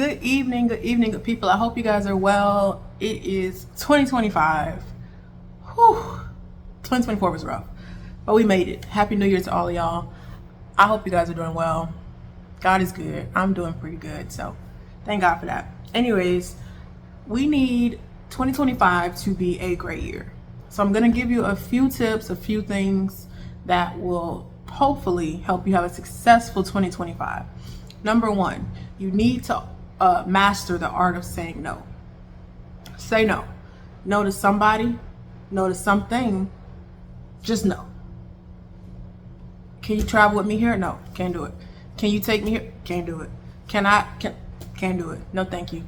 Good evening, good people. I hope you guys are well. It is 2025. Whew. 2024 was rough, but we made it. Happy New Year to all of y'all. I hope you guys are doing well. God is good. I'm doing pretty good, so thank God for that. Anyways, we need 2025 to be a great year. So I'm going to give you a few tips, a few things that will hopefully help you have a successful 2025. Number one, you need to master the art of saying no. Say no. No to somebody, no to something, just no. Can you travel with me here? No, can't do it. Can you take me here? Can't do it. Can't do it. No, thank you.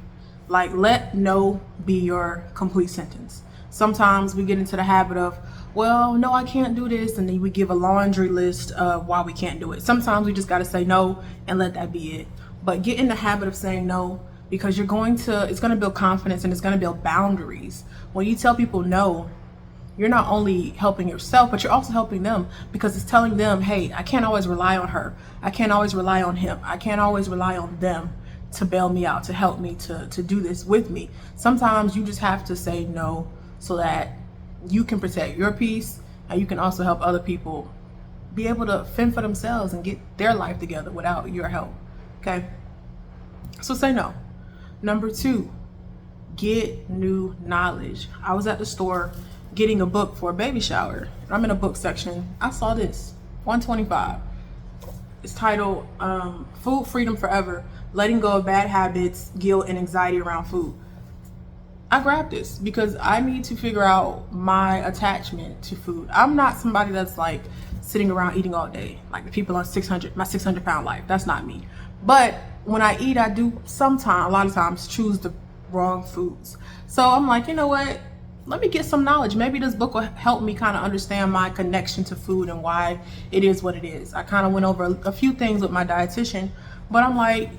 Like, let no be your complete sentence. Sometimes we get into the habit of, well, no, I can't do this, and then we give a laundry list of why we can't do it. Sometimes we just got to say no and let that be it. But get in the habit of saying no, because it's going to build confidence and it's going to build boundaries. When you tell people no, you're not only helping yourself, but you're also helping them, because it's telling them, hey, I can't always rely on her. I can't always rely on him. I can't always rely on them to bail me out, to help me, to do this with me. Sometimes you just have to say no so that you can protect your peace, and you can also help other people be able to fend for themselves and get their life together without your help. Okay? So say no. Number two, get new knowledge. I was at the store getting a book for a baby shower. I'm in a book section. I saw this, 125. It's titled Food Freedom Forever, Letting Go of Bad Habits, Guilt, and Anxiety Around Food. I grabbed this because I need to figure out my attachment to food. I'm not somebody that's like sitting around eating all day, like the people on my 600-pound life. That's not me. But when I eat, I do sometimes, a lot of times, choose the wrong foods. So I'm like, you know what? Let me get some knowledge. Maybe this book will help me kind of understand my connection to food and why it is what it is. I kind of went over a few things with my dietitian, but I'm like,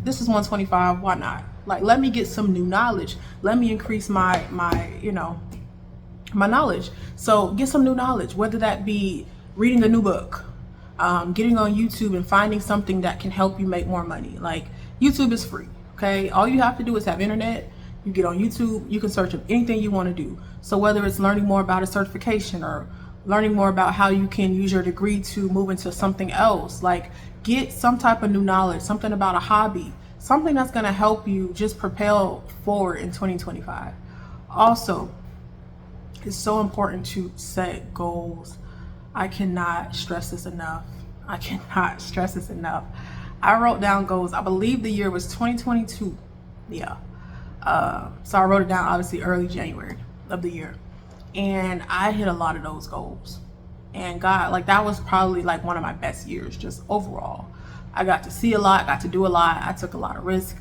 this is 125. Why not? Like, let me get some new knowledge. Let me increase my knowledge. So get some new knowledge, whether that be reading a new book, getting on YouTube and finding something that can help you make more money. Like, YouTube is free. Okay. All you have to do is have internet. You get on YouTube, you can search up anything you want to do. So whether it's learning more about a certification or learning more about how you can use your degree to move into something else, like, get some type of new knowledge, something about a hobby, something that's going to help you just propel forward in 2025. Also, it's so important to set goals. I cannot stress this enough. I wrote down goals. I believe the year was 2022. Yeah. So I wrote it down, obviously, early January of the year. And I hit a lot of those goals. And God, like, that was probably like one of my best years, just overall. I got to see a lot, got to do a lot. I took a lot of risk.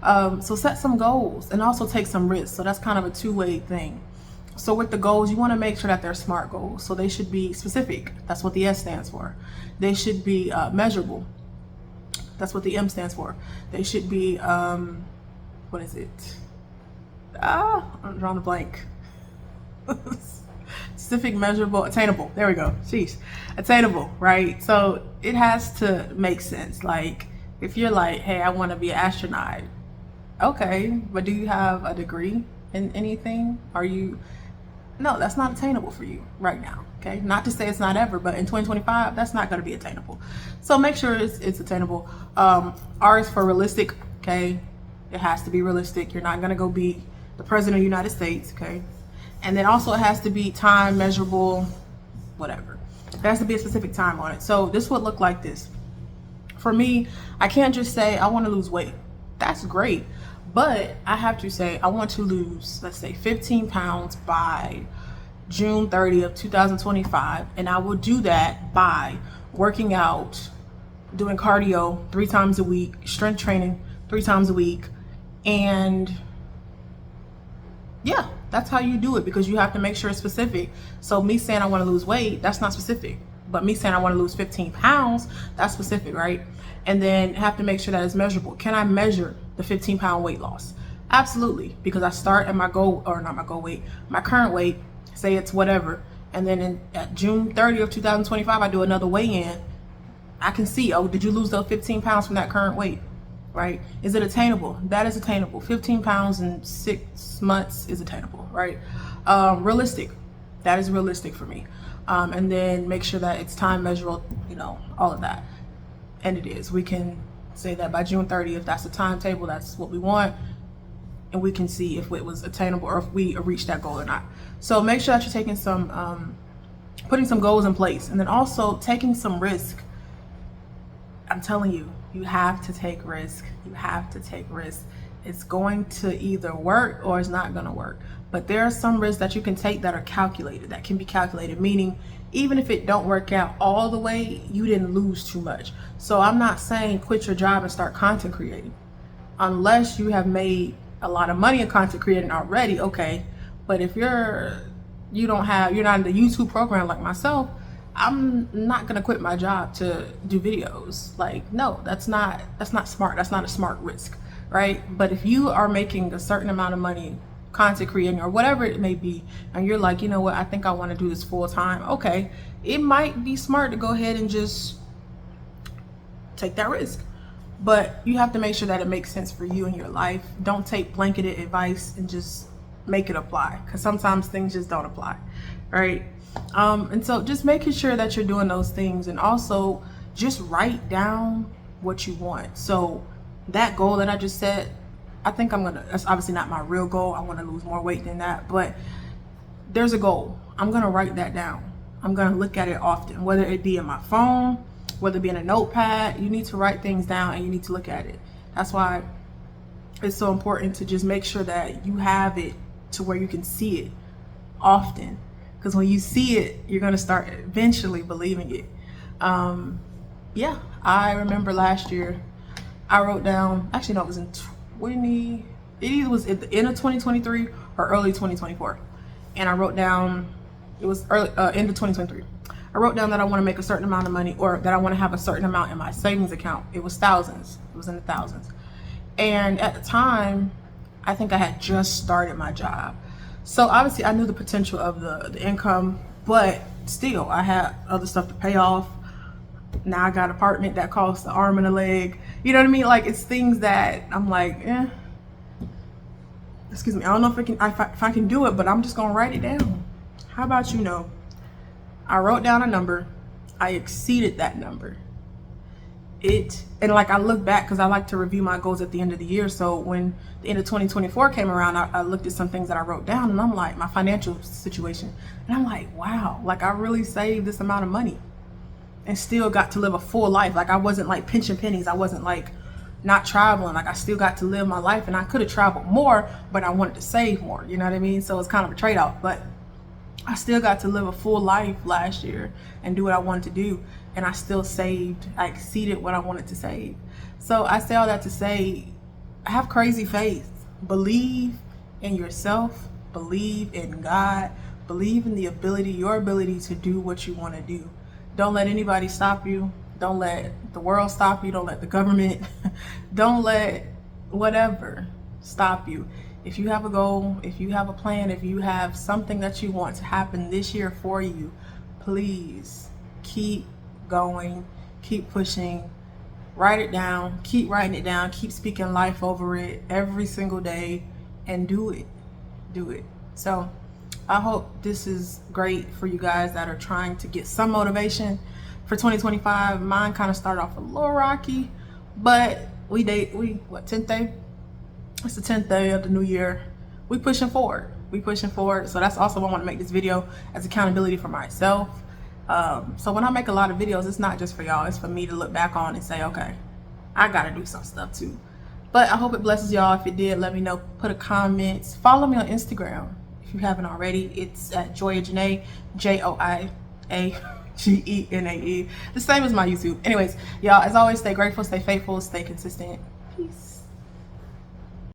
So set some goals and also take some risks. So that's kind of a two-way thing. So with the goals, you want to make sure that they're SMART goals. So they should be specific. That's what the S stands for. They should be measurable. That's what the M stands for. They should be, what is it? I'm drawing a blank. Specific, measurable, attainable. There we go. Jeez. Attainable, right? So it has to make sense. Like, if you're like, hey, I want to be an astronaut. Okay, but do you have a degree in anything? No, that's not attainable for you right now. Okay, not to say it's not ever, but in 2025, that's not going to be attainable. So make sure it's attainable. R is for realistic. Okay, it has to be realistic. You're not going to go be the president of the United States. Okay, and then also it has to be time measurable, whatever. There has to be a specific time on it. So this would look like this. For me, I can't just say I want to lose weight. That's great. But I have to say I want to lose, let's say, 15 pounds by June 30th, 2025. And I will do that by working out, doing cardio 3 times a week, strength training 3 times a week. And yeah, that's how you do it, because you have to make sure it's specific. So me saying I want to lose weight, that's not specific. But me saying I want to lose 15 pounds, that's specific, right? And then have to make sure that it's measurable. Can I measure the 15-pound weight loss? Absolutely, because I start at my my current weight, say it's whatever, and then at June 30th, 2025, I do another weigh-in. I can see, oh, did you lose those 15 pounds from that current weight? right? Is it attainable? That is attainable. 15 pounds in 6 months is attainable, right? Realistic. That is realistic for me. And then make sure that it's time measurable, you know, all of that. And it is. We can say that by June 30th, that's the timetable, that's what we want, and we can see if it was attainable or if we reached that goal or not. So make sure that you're taking some, putting some goals in place, and then also taking some risk. I'm telling you, you have to take risk. You have to take risk. It's going to either work or it's not going to work. But there are some risks that you can take that are calculated, that can be calculated, meaning even if it don't work out all the way, you didn't lose too much. So I'm not saying quit your job and start content creating. Unless you have made a lot of money in content creating already, okay. But if you're not in the YouTube program like myself, I'm not gonna quit my job to do videos. Like, no, that's not smart. That's not a smart risk, right? But if you are making a certain amount of money content creating or whatever it may be, and you're like, you know what, I think I want to do this full time, okay, it might be smart to go ahead and just take that risk. But you have to make sure that it makes sense for you in your life. Don't take blanketed advice and just make it apply, because sometimes things just don't apply, right? And so just making sure that you're doing those things, and also just write down what you want. So that goal that I just said, I think that's obviously not my real goal. I want to lose more weight than that, but there's a goal. I'm going to write that down. I'm going to look at it often, whether it be in my phone, whether it be in a notepad. You need to write things down and you need to look at it. That's why it's so important to just make sure that you have it to where you can see it often. Because when you see it, you're going to start eventually believing it. Yeah, I remember last year, I wrote down, actually no, it was in it either was at the end of 2023 or early 2024. And I wrote down, it was early, end of 2023. I wrote down that I want to make a certain amount of money, or that I want to have a certain amount in my savings account. It was thousands. It was in the thousands. And at the time, I think I had just started my job. So obviously I knew the potential of the income, but still I had other stuff to pay off. Now I got an apartment that costs an arm and a leg. You know what I mean? Like, it's things that I'm like, excuse me, I don't know if I can do it, but I'm just gonna write it down. How about, you know, I wrote down a number, I exceeded that number. And like, I look back, because I like to review my goals at the end of the year. So when the end of 2024 came around, I looked at some things that I wrote down, and I'm like, my financial situation, and I'm like, wow, like I really saved this amount of money and still got to live a full life. Like, I wasn't like pinching pennies. I wasn't like not traveling. Like, I still got to live my life, and I could have traveled more, but I wanted to save more. You know what I mean? So it's kind of a trade-off, but I still got to live a full life last year and do what I wanted to do. And I still saved. I exceeded what I wanted to save. So I say all that to say, have crazy faith. Believe in yourself. Believe in God. Believe in your ability to do what you want to do. Don't let anybody stop you. Don't let the world stop you. Don't let the government, don't let whatever stop you. If you have a goal, if you have a plan, if you have something that you want to happen this year for you, please keep going, keep pushing, write it down, keep writing it down, keep speaking life over it every single day, and do it. So I hope this is great for you guys that are trying to get some motivation for 2025. Mine kind of started off a little rocky, but what, 10th day? It's the 10th day of the new year. We pushing forward. So that's also why I want to make this video, as accountability for myself. So when I make a lot of videos, it's not just for y'all, it's for me to look back on and say, okay, I gotta do some stuff too. But I hope it blesses y'all. If it did, let me know. Put a comment. Follow me on Instagram if you haven't already. It's at Joya Genae, JoiaGenae. The same as my YouTube. Anyways, y'all, as always, stay grateful, stay faithful, stay consistent. Peace.